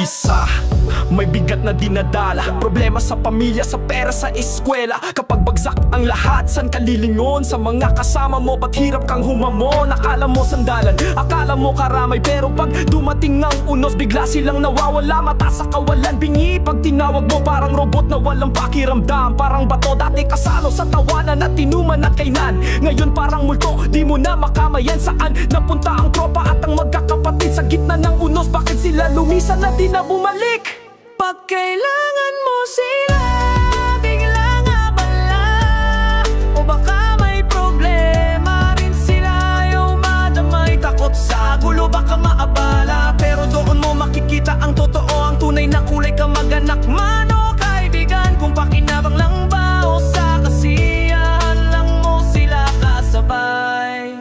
isa, may bigat na dinadala, problema sa pamilya, sa pera, sa eskwela. Kapag bagsak ang lahat, san ka lilingon? Sa mga kasama mo, ba't hirap kang humamon? Akala mo sandalan, akala mo karamay, pero pag dumating ang unos, bigla silang nawawala. Mata sa kawalan, bingi pag tinawag mo, parang robot na walang pakiramdam. Parang bato dati kasalo sa tawanan at inuman at kainan. Ngayon parang multo, di mo na makamayan. Saan napunta ang tropa at ang magkakapatid? Sa gitna ng unos, bakit sila lumisan na di na bumalik? Pag kailangan mo sila, biglang abala. O baka may problema rin sila, ayaw madamay. Takot sa gulo, baka maabala. Pero doon mo makikita ang totoo, ang tunay na kulay. Kamag-anak man o kaibigan, kung pakinabang lang ba o sa kasiyahan lang mo sila kasabay.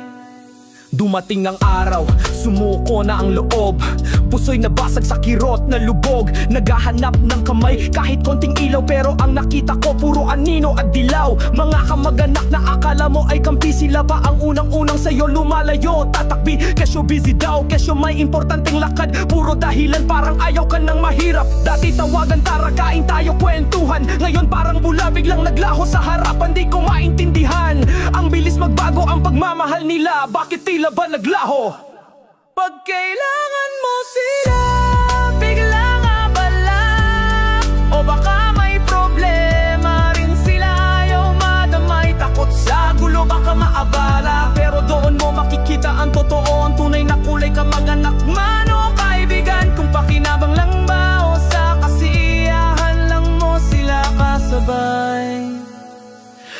Dumating ang araw, sumuko na ang loob. Puso'y nabasag sa kirot na lubog. Naghahanap ng kamay kahit konting ilaw, pero ang nakita ko puro anino at dilaw. Mga kamag-anak na akala mo ay kampi, sila pa ang unang-unang sa'yo lumalayo. Tatakbi, kesyo busy daw, kesyo may importanteng lakad. Puro dahilan parang ayaw ka ng mahirap. Dati tawagan, tara kain tayo, kwentuhan. Ngayon parang bula, biglang naglaho sa harapan. Di ko maintindihan, ang bilis magbago ang pagmamahal nila. Bakit tila ba naglaho? Pag kailangan mo sila, biglang abala. O baka may problema rin sila, ayaw madamay. Takot sa gulo, baka maabala. Pero doon mo makikita ang totoo, ang tunay na kulay. Kamag-anak man o kaibigan, kung pakinabang lang ba o sa kasiyahan lang mo sila kasabay.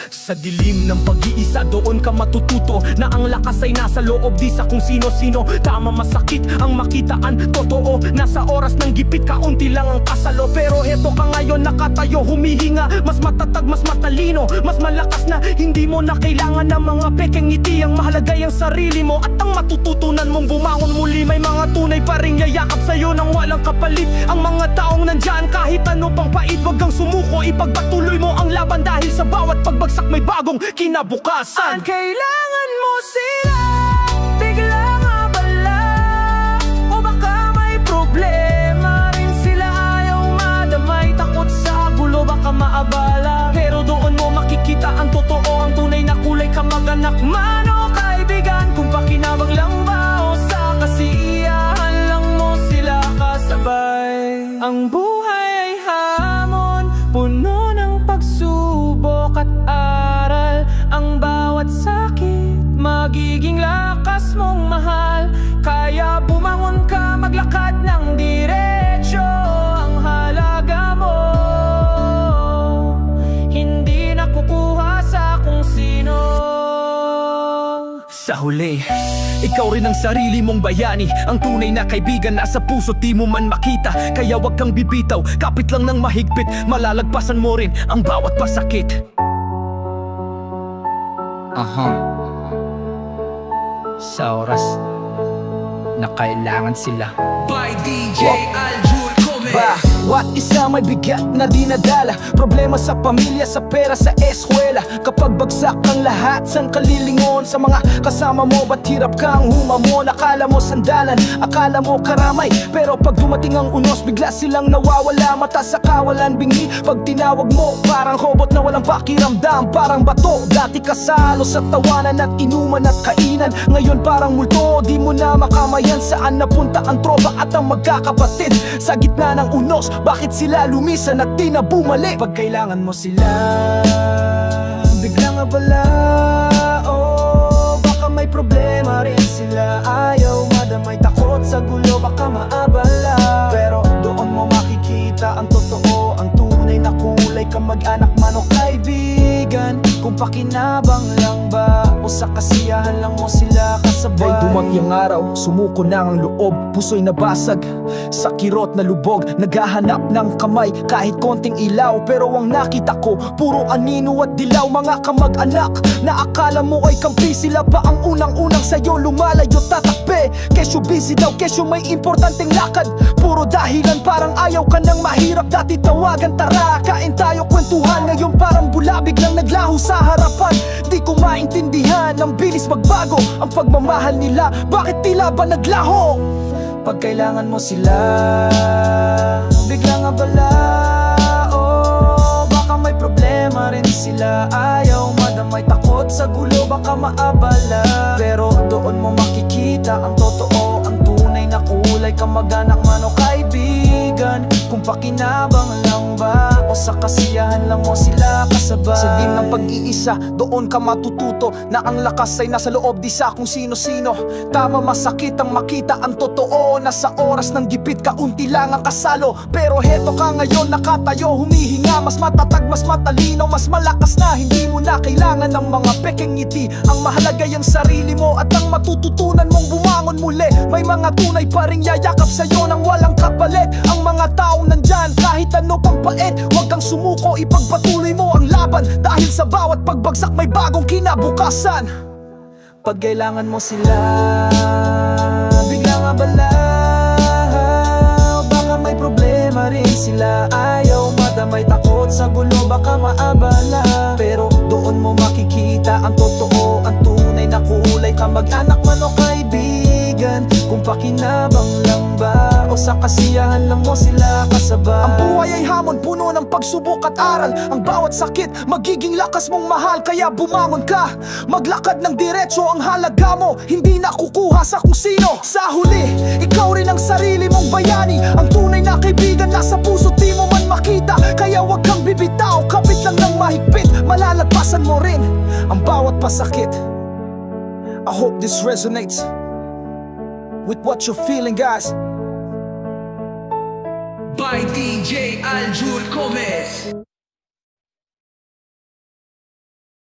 Sa dilim ng pag-iisa, doon ka matututo na ang lakas ay nasa loob, di sa kung sino-sino. Tama, masakit ang makitaan, totoo. Nasa oras ng gipit, kaunti lang ang kasalo. Pero heto ka ngayon, nakatayo, humihinga. Mas matatag, mas matalino, mas malakas na. Hindi mo na kailangan ng mga pekeng ngiti. Ang mahalaga ang sarili mo at ang matututunan mong bumangon muli. May mga tunay pa rin yayakap sa'yo nang walang kapalit. Ang mga taong nandyan, kahit ano pang pait, wag kang sumuko. Ipagpatuloy mo ang laban dahil sa bawat pagbagsak may bagong kinabukasan. At kailangan mo sila, biglang abala. O baka may problema rin sila, ayaw madamay. Takot sa gulo, baka maabala. Pero doon mo makikita ang totoo, ang tunay na kulay. Kamag-anak man o kaibigan, kung pakinabang lang ba o sa kasiyahan lang mo sila kasabay. Ang buhay ay hamon, puno ng pagsubok at aral. Ang bawat sakit, magiging lakas mong mahal. Kaya bumangon ka, maglakad ng diretso. Ang halaga mo, hindi nakukuha sa kung sino. Sa huli, ikaw rin ang sarili mong bayani. Ang tunay na kaibigan nasa puso, di mo man makita. Kaya wag kang bibitaw, kapit lang ng mahigpit. Malalagpasan mo rin ang bawat pasakit. Sa oras na kailangan sila. By DJ Aljur Come. Bawat isa may bigat na dinadala, problema sa pamilya, sa pera, sa eskwela. Kapag bagsak ang lahat, san ka lilingon? Sa mga kasama mo, ba't hirap kang humamon? Akala mo sandalan, akala mo karamay, pero pag dumating ang unos, bigla silang nawawala. Mata sa kawalan, bingi pag tinawag mo, parang robot na walang pakiramdam. Parang bato, dati kasalo sa tawanan at inuman at kainan. Ngayon parang multo, di mo na makamayan. Saan napunta ang tropa at ang magkakapatid? Sa gitna ng unos, bakit sila lumisan at di na bumalik? Pag kailangan mo sila, biglang abala. Oh, baka may problema rin sila, ayaw madamay. Takot sa gulo, baka maabala. Pero doon mo makikita ang totoo, ang tunay na kulay. Kamag-anak man o kaibigan, kung pakinabang lang ba o sa kasiyahan lang mo sila kasabay. Ay dumating ang araw, sumuko na ang loob. Puso'y nabasag sa kirot na lubog. Naghahanap ng kamay kahit konting ilaw, pero ang nakita ko puro anino at dilaw. Mga kamag-anak na akala mo ay kampi, sila pa ang unang-unang sa'yo lumalayo. Tatakbe, kesyo busy daw, kesyo may importanteng lakad. Puro dahilan parang ayaw ka ng mahirap. Dati tawagan, tara kain tayo, kwentuhan. Ngayon parang bula, biglang naglaho sa harapan. Di ko maintindihan, ang bilis magbago ang pagmamahal nila. Bakit tila ba naglaho? Pag kailangan mo sila, biglang abala. Baka may problema rin sila. Ayaw madamay, takot sa gulo, baka maabala. Pero doon mo makikita ang totoo, ang tunay na kulay. Kamag-anak man o kaibigan, kung pakinabang lang ba o sa kasiyahan lang mo sila kasabay. Sa dim ng pag-iisa, doon ka matututo na ang lakas ay nasa loob di sa kung sino-sino. Tama, masakit ang makita ang totoo na sa oras ng gipit kaunti lang ang kasalo. Pero heto ka ngayon nakatayo, humihinga, mas matatag, mas matalino, mas malakas na. Hindi mo na kailangan ng mga pekeng ngiti. Ang mahalaga yung sarili mo at ang matututunan mong bumangon muli. May mga tunay pa ring yayakap sa'yo nang walang kapalit. Ang mga taong nandyan kahit ano pang pait, huwag kang sumuko, ipagpatuloy mo ang laban. Dahil sa bawat pagbagsak may bagong kinabukasan. Pag kailangan mo sila, biglang abala. Baka may problema rin sila. Ayaw madamay, takot sa gulo, baka maabala. Pero doon mo makikita ang totoo, ang tunay na kulay. Kamag-anak man o kaibigan, kung pakinabang lang ba o sa kasiyahan lang mo sila kasabay. Ang buhay ay hamon, puno ng pagsubok at aral. Ang bawat sakit, magiging lakas mong mahal. Kaya bumangon ka, maglakad ng diretso. Ang halaga mo, hindi nakukuha sa kung sino. Sa huli, ikaw rin ang sarili mong bayani. Ang tunay na kaibigan nasa puso, di mo man makita. Kaya wag kang bibitaw, kapit lang ng mahigpit. Malalagpasan mo rin ang bawat pasakit. I hope this resonates with what you're feeling, guys. By DJ Aljur Gomez.